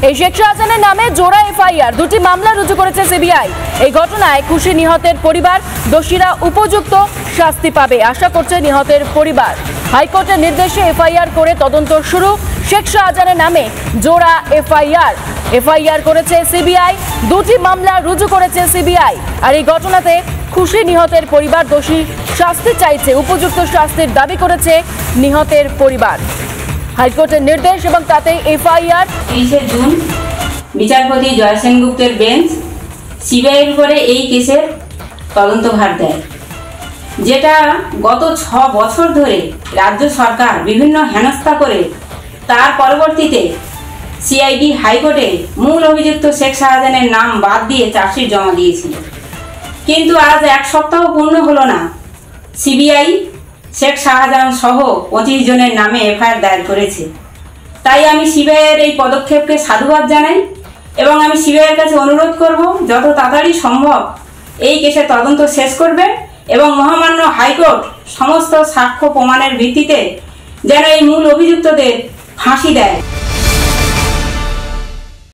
এই শেখ শাহজাহানের নামে জোড়া এফআইআর, দুটি মামলা রুজু করেছে সিবিআই। এই ঘটনায় খুশি নিহতের পরিবার, দোষীরা উপযুক্ত শাস্তি পাবে আশা করছে নিহতের পরিবার। হাইকোর্টের নির্দেশে এফআইআর করে তদন্ত শুরু। শেখ শাহজাহানের নামে জোড়া এফআইআর করেছে সিবিআই, দুটি মামলা রুজু করেছে সিবিআই। আর এই ঘটনাতে খুশি নিহতের পরিবার, দোষী শাস্তি চাইছে, উপযুক্ত শাস্তির দাবি করেছে নিহতের পরিবার। হাইকোর্টের নির্দেশ এবং তাতে এফআইআর। 30 জুন বিচারপতি জয় সেনগুপ্তের বেঞ্চ সিবিআইয়ের উপরে এই কেসের তদন্তভার দেয়, যেটা গত 6 বছর ধরে রাজ্য সরকার বিভিন্ন হেনস্থা করে তার পরবর্তীতে সিআইডি হাইকোর্টে মূল অভিযুক্ত শেখ শাহজাহানের নাম বাদ দিয়ে চার্জশিট জমা দিয়েছিল। কিন্তু আজ 1 সপ্তাহ পূর্ণ হলো না, সিবিআই শেখ শাহজাহান সহ 25 জনের নামে এফআইআর দায়ের করেছে। তাই আমি সিবিআইয়ের এই পদক্ষেপকে সাধুবাদ জানাই এবং আমি সিবিআইয়ের কাছে অনুরোধ করব যত তাড়াতাড়ি সম্ভব এই কেসের তদন্ত শেষ করবে এবং মহামান্য হাইকোর্ট সমস্ত সাক্ষ্য প্রমাণের ভিত্তিতে যেন এই মূল অভিযুক্তদের ফাঁসি দেয়।